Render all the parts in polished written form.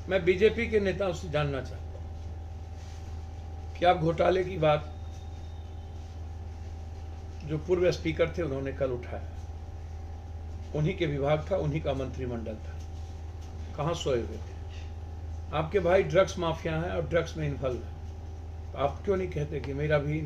मैं बीजेपी के नेताओं से जानना चाहता हूं कि आप घोटाले की बात जो पूर्व स्पीकर थे उन्होंने कल उठाया, उन्हीं के विभाग था, उन्हीं का मंत्रिमंडल था, कहां सोए हुए थे? आपके भाई ड्रग्स माफिया हैं और ड्रग्स में इन्वॉल्व है, तो आप क्यों नहीं कहते कि मेरा भी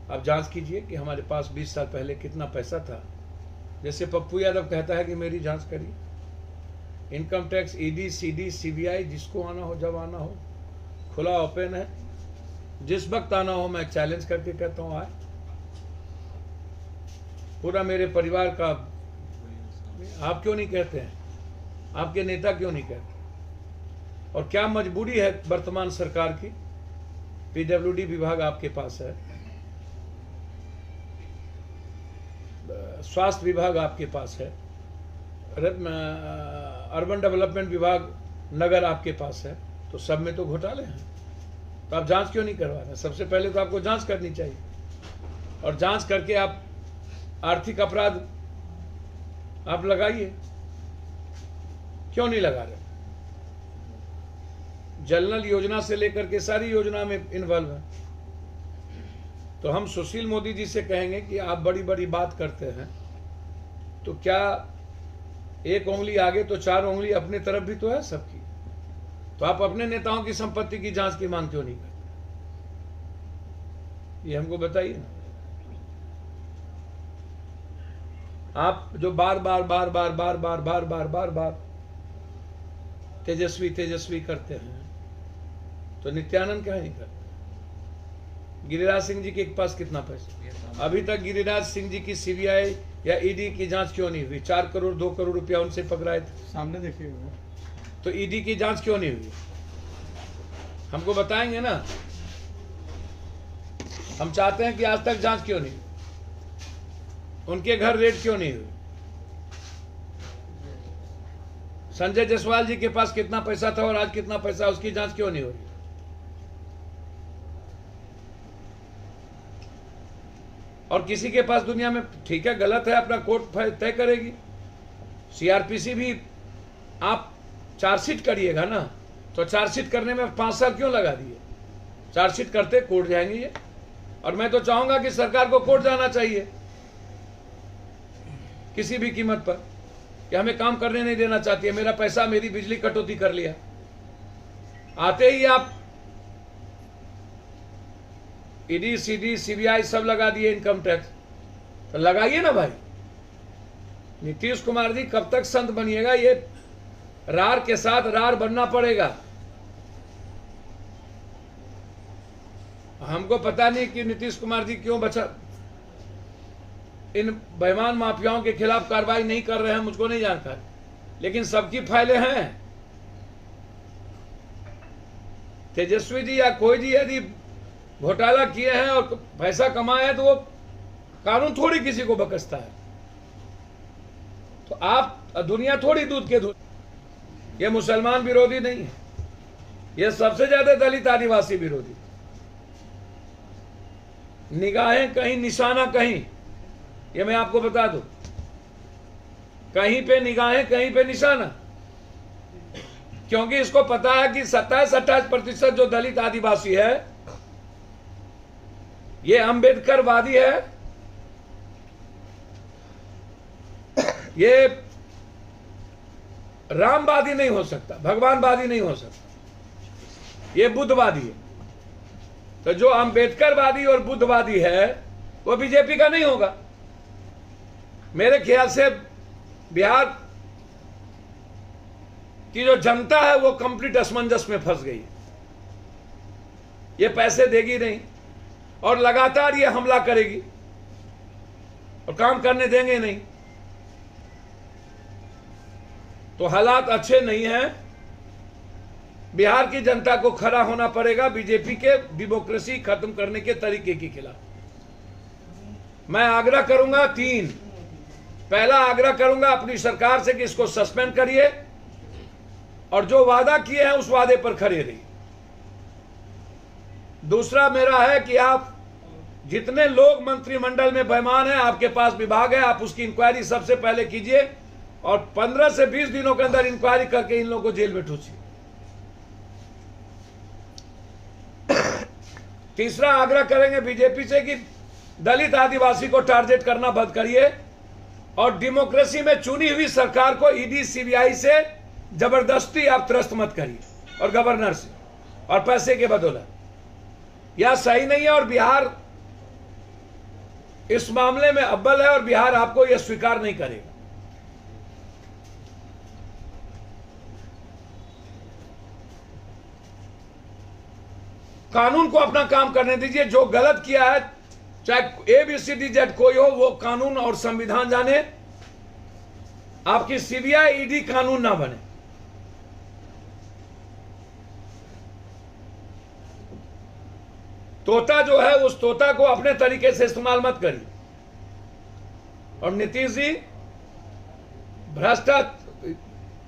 आप जांच कीजिए कि हमारे पास 20 साल पहले कितना पैसा था? जैसे पप्पू यादव कहता है कि मेरी जांच करिए। Income tax, ED, CD, CBI, जिसको आना हो जब आना हो, खुला ओपन है, जिस वक्त आना हो मैं चैलेंज करके कहता हूँ आए। पूरा मेरे परिवार का, आप क्यों नहीं कहते हैं? आपके नेता क्यों नहीं कहते? और क्या मजबूरी है वर्तमान सरकार की? पीडब्ल्यूडी विभाग आपके पास है, स्वास्थ्य विभाग आपके पास है, अर्बन डेवलपमेंट विभाग नगर आपके पास है, तो सब में तो घोटाले हैं। तो आप जांच क्यों नहीं करवा रहे? सबसे पहले तो आपको जांच करनी चाहिए, और जांच करके आप आर्थिक अपराध आप लगाइए। क्यों नहीं लगा रहे? जल नल योजना से लेकर के सारी योजना में इन्वॉल्व है। तो हम सुशील मोदी जी से कहेंगे कि आप बड़ी बड़ी बात करते हैं, तो क्या एक उंगली आगे तो 4 उंगली अपने तरफ भी तो है सबकी। तो आप अपने नेताओं की संपत्ति की जांच की मांग क्यों नहीं करते? ये हमको बताइए ना। आप जो बार बार बार बार बार बार बार बार बार बार तेजस्वी तेजस्वी करते हैं, तो नित्यानंद क्या नहीं करते? गिरिराज सिंह जी के पास कितना पैसा? अभी तक गिरिराज सिंह जी की सीबीआई या ईडी की जांच क्यों नहीं हुई? 4 करोड़ 2 करोड़ रुपया उनसे पकड़ाए थे, सामने देखिए। तो ईडी की जांच क्यों नहीं हुई? हमको बताएंगे ना। हम चाहते हैं कि आज तक जांच क्यों नहीं? उनके घर रेड क्यों नहीं हुई? संजय जायसवाल जी के पास कितना पैसा था और आज कितना पैसा, उसकी जांच क्यों नहीं हो रही? और किसी के पास दुनिया में, ठीक है गलत है, अपना कोर्ट तय करेगी। सीआरपीसी भी आप चार्जशीट करिएगा ना, तो चार्जशीट करने में 5 साल क्यों लगा दिए? चार्जशीट करते कोर्ट जाएंगे ये। और मैं तो चाहूंगा कि सरकार को कोर्ट जाना चाहिए किसी भी कीमत पर, कि हमें काम करने नहीं देना चाहती है, मेरा पैसा, मेरी बिजली कटौती कर लिया। आते ही आप ईडी, सीडी, सीबीआई सब लगा दिए, इनकम टैक्स, तो लगाइए ना भाई। नीतीश कुमार जी कब तक संत बनिएगा? ये रार के साथ रार बनना पड़ेगा। हमको पता नहीं कि नीतीश कुमार जी क्यों इन बेईमान माफियाओं के खिलाफ कार्रवाई नहीं कर रहे हैं, मुझको नहीं जानकारी, लेकिन सबकी फाइलें हैं। तेजस्वी जी या कोई जी यदि घोटाला किए हैं और पैसा कमाए हैं, तो वो कानून थोड़ी किसी को बकसता है। तो आप, दुनिया थोड़ी दूध के दूध। ये मुसलमान विरोधी नहीं है, ये सबसे ज्यादा दलित आदिवासी विरोधी। निगाहें कहीं, निशाना कहीं, ये मैं आपको बता दूं। कहीं पे निगाहें, कहीं पे निशाना, क्योंकि इसको पता है कि 27-28% जो दलित आदिवासी है, ये अंबेडकरवादी है, ये रामवादी नहीं हो सकता, भगवानवादी नहीं हो सकता, ये बुद्धवादी है। तो जो अंबेडकरवादी और बुद्धवादी है वो बीजेपी का नहीं होगा। मेरे ख्याल से बिहार की जो जनता है वो कंप्लीट असमंजस में फंस गई। ये पैसे देगी नहीं और लगातार ये हमला करेगी और काम करने देंगे नहीं। तो हालात अच्छे नहीं हैं। बिहार की जनता को खड़ा होना पड़ेगा बीजेपी के डेमोक्रेसी खत्म करने के तरीके के खिलाफ। मैं आग्रह करूंगा 3। पहला आग्रह करूंगा अपनी सरकार से कि इसको सस्पेंड करिए और जो वादा किए हैं उस वादे पर खड़े रहिए। दूसरा मेरा है कि आप जितने लोग मंत्रिमंडल में बेईमान हैं, आपके पास विभाग है, आप उसकी इंक्वायरी सबसे पहले कीजिए और 15 से 20 दिनों के अंदर इंक्वायरी करके इन लोगों को जेल में ठूसिए। तीसरा आग्रह करेंगे बीजेपी से कि दलित आदिवासी को टारगेट करना बंद करिए और डेमोक्रेसी में चुनी हुई सरकार को ईडी सीबीआई से जबरदस्ती आप त्रस्त मत करिए और गवर्नर से और पैसे के बदौलत। यह सही नहीं है और बिहार इस मामले में अव्वल है और बिहार आपको यह स्वीकार नहीं करेगा। कानून को अपना काम करने दीजिए। जो गलत किया है, चाहे ABCD कोई हो, वो कानून और संविधान जाने। आपकी सीबीआई ईडी कानून ना बने। तोता जो है, उस तोता को अपने तरीके से इस्तेमाल मत करिए। और नीतीश जी, भ्रष्टाचार,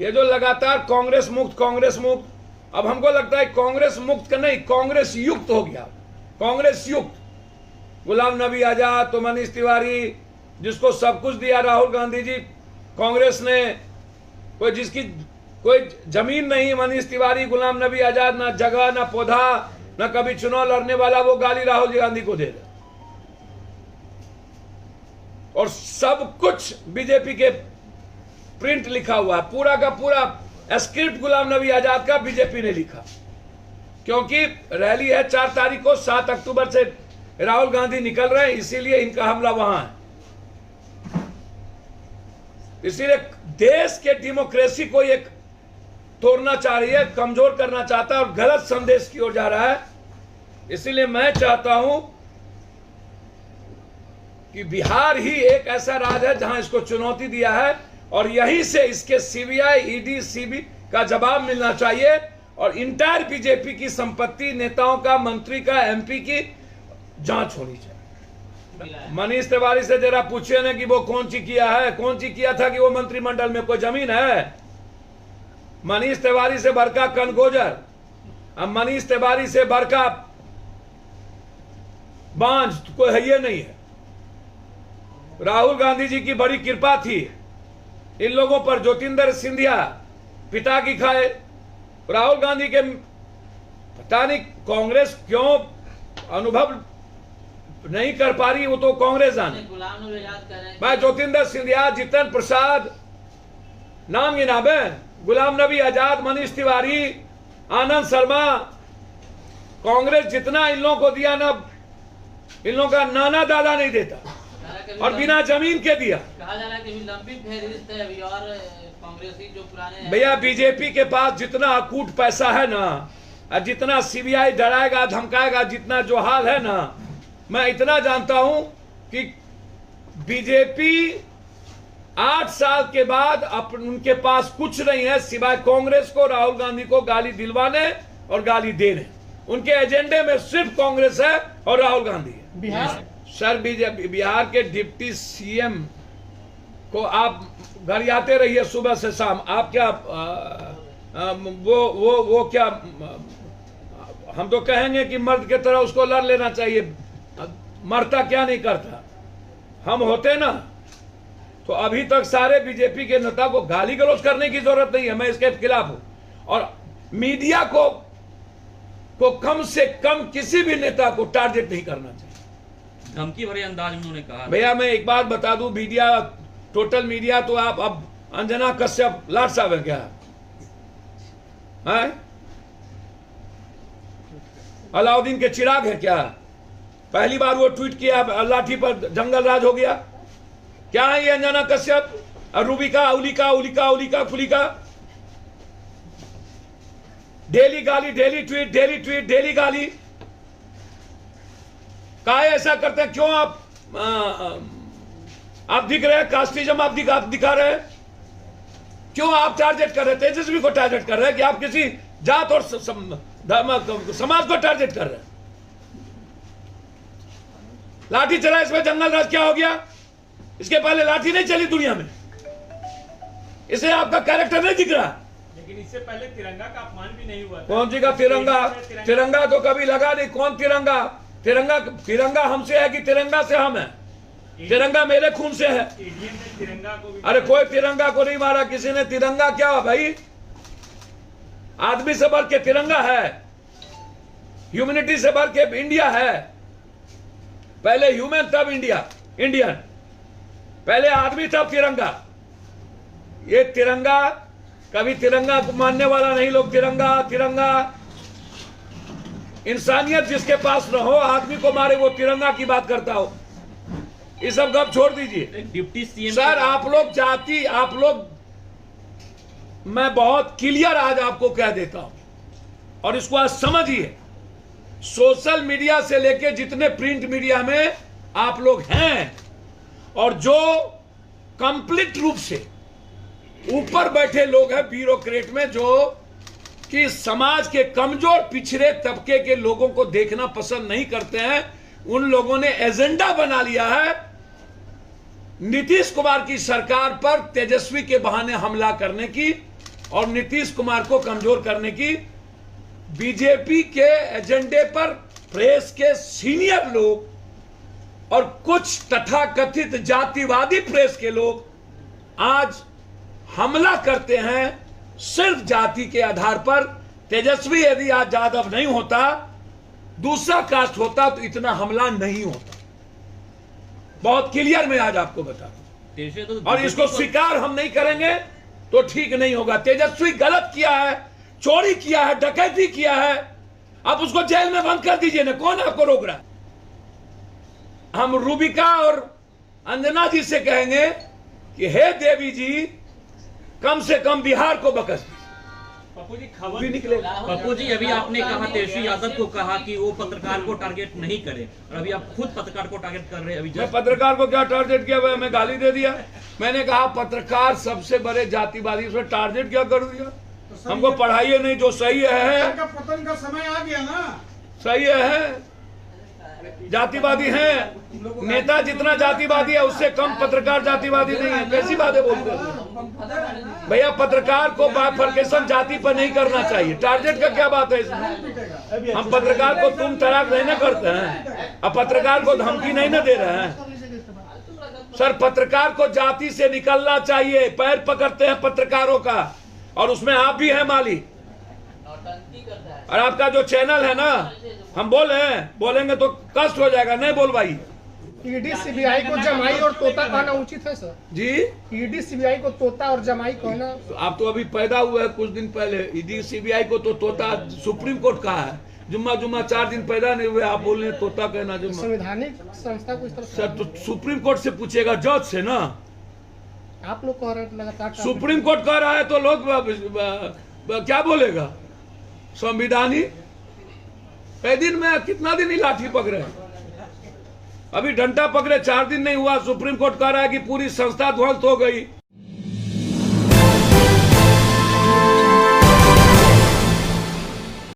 ये जो लगातार कांग्रेस मुक्त, अब हमको लगता है कांग्रेस मुक्त का नहीं, कांग्रेस युक्त हो गया। कांग्रेस युक्त, गुलाम नबी आजाद, तो मनीष तिवारी, जिसको सब कुछ दिया राहुल गांधी जी, कांग्रेस ने जिसकी कोई जमीन नहीं, मनीष तिवारी, गुलाम नबी आजाद, ना जगह, ना पौधा, ना कभी चुनाव लड़ने वाला, वो गाली राहुल गांधी को दे रहे। और सब कुछ बीजेपी के प्रिंट लिखा हुआ है, पूरा का पूरा स्क्रिप्ट गुलाम नबी आजाद का बीजेपी ने लिखा। क्योंकि रैली है 4 तारीख को, 7 अक्टूबर से राहुल गांधी निकल रहे हैं, इसीलिए इनका हमला वहां है। इसीलिए देश के डेमोक्रेसी को एक तोड़ना चाह रही है, कमजोर करना चाहता है और गलत संदेश की ओर जा रहा है। इसीलिए मैं चाहता हूं कि बिहार ही एक ऐसा राज्य है जहां इसको चुनौती दिया है और यहीं से इसके सीबीआई, ईडी, सीबी का जवाब मिलना चाहिए और इंटायर बीजेपी की संपत्ति, नेताओं का, मंत्री का, एमपी की जांच होनी चाहिए। मनीष तिवारी से जरा पूछिए ना कि वो कौन सी किया है, कौन सी किया था कि वो मंत्रिमंडल में कोई जमीन है। मनीष तिवारी से बड़का कनगोजर, अब मनीष तिवारी से बड़का बांझ कोई है ये नहीं है। राहुल गांधी जी की बड़ी कृपा थी इन लोगों पर। ज्योतिंदर सिंधिया पिता की खाए, राहुल गांधी के पता नहीं कांग्रेस क्यों अनुभव नहीं कर पा रही, वो तो कांग्रेस जाने। भाई ज्योतिंदर सिंधिया, जितन प्रसाद, नाम गिनाबे, गुलाम नबी आजाद, मनीष तिवारी, आनंद शर्मा, कांग्रेस जितना इन लोगों को दिया ना, इन लोगों का नाना दादा नहीं देता और बिना जमीन के दिया। कहा जा रहा है कि लंबी फहरिस्त है अभी और कांग्रेसी जो पुराने। भैया बीजेपी के पास जितना अकूट पैसा है ना, जितना सीबीआई डराएगा धमकाएगा, जितना जो हाल है ना, मैं इतना जानता हूं कि बीजेपी 8 साल के बाद उनके पास कुछ नहीं है सिवाय कांग्रेस को, राहुल गांधी को गाली दिलवाने और गाली देने। उनके एजेंडे में सिर्फ कांग्रेस है और राहुल गांधी है। बिहार सर, बिहार के डिप्टी सीएम को आप घर आते रहिए सुबह से शाम। आप क्या वो क्या, हम तो कहेंगे कि मर्द की तरह उसको लड़ लेना चाहिए। मरता क्या नहीं करता। हम होते ना तो अभी तक सारे बीजेपी के नेता को गाली गलौज करने की जरूरत नहीं है, मैं इसके खिलाफ हूं। और मीडिया को कम से कम किसी भी नेता को टारगेट नहीं करना चाहिए। धमकी भरे अंदाज में उन्होंने कहा। भैया मैं एक बात बता दूं, मीडिया, टोटल मीडिया तो आप अब अंजना कश्यप लाट साहब है क्या है? अलाउद्दीन के चिराग है क्या? पहली बार वो ट्वीट किया लाठी पर जंगल राज हो गया। क्या है ये अंजना कश्यप, रूबिका, उलिका, उलिका, उलिका, फुलिका? डेली गाली, daily tweet, daily tweet, daily गाली। काहे ऐसा करते हैं? क्यों आप दिख रहे हैं, कास्टिज्म आप दिखा रहे हैं? क्यों आप टारगेट कर रहे हैं? तेजस्वी को टारगेट कर रहे हैं कि आप किसी जात और समाज को टारगेट कर रहे हैं? लाठी चला, इसमें जंगल राज क्या हो गया? इसके पहले लाठी नहीं चली दुनिया में। इसे आपका कैरेक्टर नहीं दिख रहा। लेकिन इससे पहले तिरंगा का अपमान भी नहीं हुआ था। कौन सी का तिरंगा? तिरंगा तो कभी लगा नहीं। कौन तिरंगा? तिरंगा तिरंगा हमसे है कि तिरंगा से हम है? तिरंगा मेरे खून से है। तिरंगा को भी अरे कोई तिरंगा को नहीं मारा किसी ने। तिरंगा क्या भाई, आदमी से बढ़ के तिरंगा है, ह्यूमैनिटी से बढ़ के इंडिया है। पहले ह्यूमन तब इंडियन, पहले आदमी तब तिरंगा। ये तिरंगा कभी तिरंगा को मानने वाला नहीं लोग। तिरंगा तिरंगा इंसानियत जिसके पास न हो, आदमी को मारे, वो तिरंगा की बात करता हो। ये सब गप छोड़ दीजिए। डिप्टी सीएम सर आप लोग मैं बहुत क्लियर आज आपको कह देता हूं और इसको आज समझिए। सोशल मीडिया से लेके जितने प्रिंट मीडिया में आप लोग हैं और जो कंप्लीट रूप से ऊपर बैठे लोग हैं ब्यूरोक्रेट में, जो कि समाज के कमजोर पिछड़े तबके के लोगों को देखना पसंद नहीं करते हैं, उन लोगों ने एजेंडा बना लिया है नीतीश कुमार की सरकार पर तेजस्वी के बहाने हमला करने की और नीतीश कुमार को कमजोर करने की। बीजेपी के एजेंडे पर प्रेस के सीनियर लोग और कुछ तथाकथित जातिवादी प्रेस के लोग आज हमला करते हैं सिर्फ जाति के आधार पर। तेजस्वी यदि आज यादव नहीं होता, दूसरा कास्ट होता, तो इतना हमला नहीं होता। बहुत क्लियर मैं आज आपको बता दूं, और इसको स्वीकार हम नहीं करेंगे तो ठीक नहीं होगा। तेजस्वी गलत किया है, चोरी किया है, डकैती किया है, आप उसको जेल में बंद कर दीजिए ना, कौन आपको रोक रहा है? हम रूबिका और अंजना जी से कहेंगे कि हे देवी जी, कम से कम बिहार को बकस दीजिए। पप्पू जी खबर भी निकले। पप्पू जी, अभी आपने कहा तेजस्वी यादव को कहा कि वो पत्रकार को टारगेट नहीं करे, और अभी आप खुद पत्रकार को टारगेट कर रहे हैं। अभी मैं पत्रकार को क्या टारगेट किया? मैं गाली दे दिया? मैंने कहा पत्रकार सबसे बड़े जातिवादी, उसमें टारगेट क्या कर दिया? हमको पढ़ाइए नहीं, जो सही है का पतन का समय आ गया ना। सही है, जातिवादी है। नेता जितना जातिवादी है उससे कम पत्रकार जातिवादी नहीं है। कैसी बातें बोलते हैं भैया? पत्रकार को बाइफर्केशन जाति पर नहीं करना चाहिए। टारगेट का क्या बात है इसमें? हम पत्रकार को तुम तराक नहीं ना करते हैं, अब पत्रकार को धमकी नहीं ना दे रहे हैं। सर पत्रकार को जाति से निकलना चाहिए। पैर पकड़ते हैं पत्रकारों का, और उसमें आप भी हैं माली। और आपका जो चैनल है ना, हम बोलेंगे तो कष्ट हो जाएगा, नहीं बोल भाई। ईडी सीबीआई को जमाई और तोता कहना उचित है सर? जी, ईडी सीबीआई को तोता और जमाई कहना? आप तो अभी पैदा हुए हैं कुछ दिन पहले। ईडी सीबीआई को तो तोता सुप्रीम कोर्ट कहा है। जुम्मा 4 दिन पैदा नहीं हुए, आप बोल रहे हैं तोता कहना। जुम्मा संवैधानिक संस्था को इस तरह सर तो सुप्रीम कोर्ट से पूछेगा, जज से ना। आप लोग कह रहे हैं लगातार सुप्रीम कोर्ट कह रहा है तो लोग क्या बोलेगा? संविधानिक। कई दिन में कितना दिन ही लाठी पकड़े, अभी डंडा पकड़े 4 दिन नहीं हुआ, सुप्रीम कोर्ट कह रहा है कि पूरी संस्था ध्वस्त हो गई।